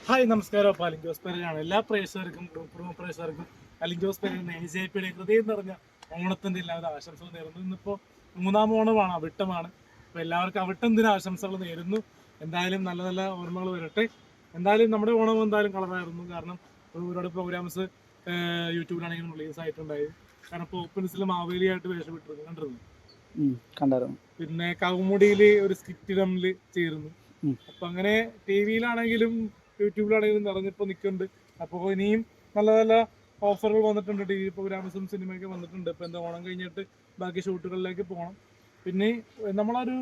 Hi നമസ്കാരം. അപ്പോൾ അലിഞ്ചോസ് പെരയാണ് എല്ലാ പ്രേക്ഷകർക്കും കുടുംബ പ്രേക്ഷകർക്കും അലിഞ്ചോസ് പെരയുടെ AJP-യുടെ ഹൃദയം നിറഞ്ഞ ഓണത്തിൻ്റെ എല്ലാവരും ആശംസകൾ നേരുന്നു. ഇന്നിപ്പോൾ മൂന്നാം ഓണമാണ്, അവിട്ടമാണ്. അപ്പോൾ എല്ലാവർക്കും അവിട്ടം ദിന ആശംസകൾ നേരുന്നു. എന്തായാലും നല്ല നല്ല ഓർമ്മകൾ വരട്ടെ. എന്തായാലും നമ്മുടെ ഓണം എന്തായാലും കളറായിരുന്നു. കാരണം ഒരുപാട് പ്രോഗ്രാംസ് യൂട്യൂബിലാണെങ്കിലും റിലീസ് ആയിട്ടുണ്ടായി. കാരണം ഇപ്പോൾ ഓപ്പൻസിൽ മാവേലിയായിട്ട് വേഷം കണ്ടിരുന്നു. കണ്ടായിരുന്നു. പിന്നെ കൗമുടിയിൽ ഒരു സ്കിറ്റ് ഡമ്മിൽ ചേരുന്നു. അപ്പൊ അങ്ങനെ ടിവിയിലാണെങ്കിലും യൂട്യൂബിലാണെങ്കിലും നിറഞ്ഞിപ്പോൾ നിൽക്കുന്നുണ്ട്. അപ്പോൾ ഇനിയും നല്ല നല്ല ഓഫറുകൾ വന്നിട്ടുണ്ട്. TV പ്രോഗ്രാംസും സിനിമയൊക്കെ വന്നിട്ടുണ്ട്. ഇപ്പൊ എന്താ ഓണം കഴിഞ്ഞിട്ട് ബാക്കി ഷൂട്ടുകളിലേക്ക് പോകണം. പിന്നെ നമ്മളൊരു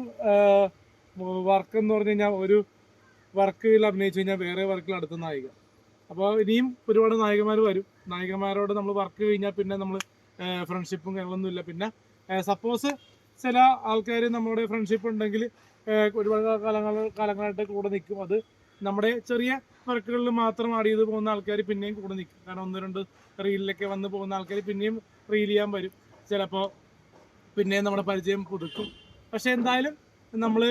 വർക്ക് എന്ന് പറഞ്ഞു കഴിഞ്ഞാൽ ഒരു വർക്കിൽ അഭിനയിച്ചു കഴിഞ്ഞാൽ വേറെ വർക്കിൽ അടുത്ത നായിക. അപ്പോൾ ഇനിയും ഒരുപാട് നായികമാർ വരും. നായികമാരോട് നമ്മൾ വർക്ക് കഴിഞ്ഞാൽ പിന്നെ നമ്മൾ ഫ്രണ്ട്ഷിപ്പും കാര്യങ്ങളൊന്നുമില്ല. പിന്നെ സപ്പോസ് ചില ആൾക്കാർ നമ്മുടെ ഫ്രണ്ട്ഷിപ്പ് ഉണ്ടെങ്കിൽ ഒരുപാട് കാലങ്ങളായിട്ട് കൂടെ നിൽക്കും. അത് നമ്മുടെ ചെറിയ വർക്കുകളിൽ മാത്രം ആഡ് ചെയ്ത് പോകുന്ന ആൾക്കാർ പിന്നെയും കൂടെ നിൽക്കും. കാരണം 1-2 റീലിലൊക്കെ വന്ന് പോകുന്ന ആൾക്കാർ പിന്നെയും റീൽ ചെയ്യാൻ വരും. ചിലപ്പോൾ പിന്നെയും നമ്മുടെ പരിചയം പുതുക്കും. പക്ഷെ എന്തായാലും നമ്മൾ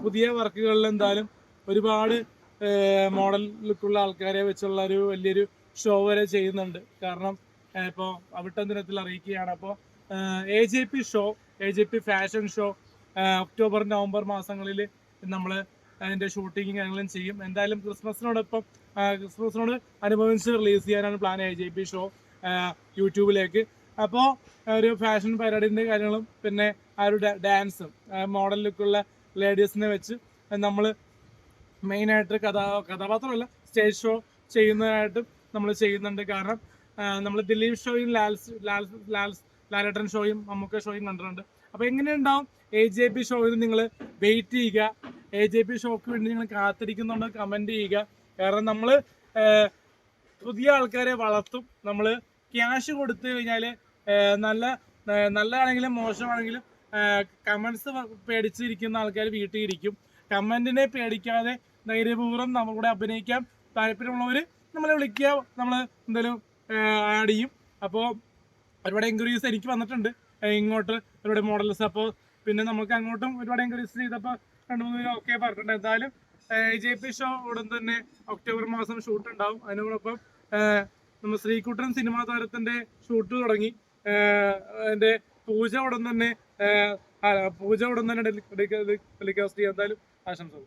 പുതിയ വർക്കുകളിൽ എന്തായാലും ഒരുപാട് മോഡൽ ലുക്കുള്ള ആൾക്കാരെ വെച്ചുള്ള ഒരു വലിയൊരു ഷോ വരെ ചെയ്യുന്നുണ്ട്. കാരണം ഇപ്പോൾ അവിട്ടം ദിനത്തിൽ അറിയിക്കുകയാണ്. അപ്പോൾ AJP show, AJP fashion show October November മാസങ്ങളിൽ നമ്മൾ അതിൻ്റെ ഷൂട്ടിങ് കാര്യങ്ങളും ചെയ്യും. എന്തായാലും ക്രിസ്മസിനോട് അനുബന്ധിച്ച് റിലീസ് ചെയ്യാനാണ് പ്ലാൻ AJP ഷോ യൂട്യൂബിലേക്ക്. അപ്പോൾ ഒരു ഫാഷൻ പരേഡിൻ്റെ കാര്യങ്ങളും പിന്നെ ആ ഒരു ഡാൻസും മോഡൽ ലുക്കുള്ള ലേഡീസിനെ വെച്ച് നമ്മൾ മെയിനായിട്ട് കഥാപാത്രമല്ല സ്റ്റേജ് ഷോ ചെയ്യുന്നതായിട്ടും നമ്മൾ ചെയ്യുന്നുണ്ട്. കാരണം നമ്മൾ ദിലീപ് ഷോയും ലാലേട്ടൻ ഷോയും മമ്മൂക്ക ഷോയും കണ്ടിട്ടുണ്ട്. അപ്പോൾ എങ്ങനെയുണ്ടാവും AJP ഷോയിൽ നിങ്ങൾ വെയിറ്റ് ചെയ്യുക. AJP ഷോക്ക് വേണ്ടി നിങ്ങൾ കാത്തിരിക്കുന്നുണ്ടോ കമൻറ്റ് ചെയ്യുക. കാരണം നമ്മൾ പുതിയ ആൾക്കാരെ വളർത്തും. നമ്മൾ ക്യാഷ് കൊടുത്തു കഴിഞ്ഞാൽ നല്ലതാണെങ്കിലും മോശമാണെങ്കിലും കമൻസ് പേടിച്ചിരിക്കുന്ന ആൾക്കാർ വീട്ടിൽ ഇരിക്കും. കമൻറ്റിനെ പേടിക്കാതെ ധൈര്യപൂർവ്വം നമ്മുടെ അഭിനയിക്കാൻ താല്പര്യമുള്ളവർ നമ്മളെ വിളിക്കുക, നമ്മൾ എന്തെങ്കിലും ആഡ് ചെയ്യും. അപ്പോൾ ഒരുപാട് എൻക്വയറീസ് എനിക്ക് വന്നിട്ടുണ്ട് ഇങ്ങോട്ട് ഒരുപാട് മോഡൽസ്. അപ്പോൾ പിന്നെ നമുക്ക് അങ്ങോട്ടും ഒരുപാട് എൻക്വയറീസ് ചെയ്തപ്പോൾ 2-3 ഓക്കെ പറഞ്ഞിട്ടുണ്ട്. എന്തായാലും AJP ഷോ ഉടൻ തന്നെ ഒക്ടോബർ മാസം ഷൂട്ട് ഉണ്ടാവും. അതിനോടൊപ്പം നമ്മൾ ശ്രീകുട്ടൻ സിനിമാ താരത്തിന്റെ ഷൂട്ട് തുടങ്ങി. അതിന്റെ പൂജ ഉടൻ തന്നെ ടെലികാസ്റ്റ് ചെയ്യാൻ എന്തായാലും ആശംസകൾ.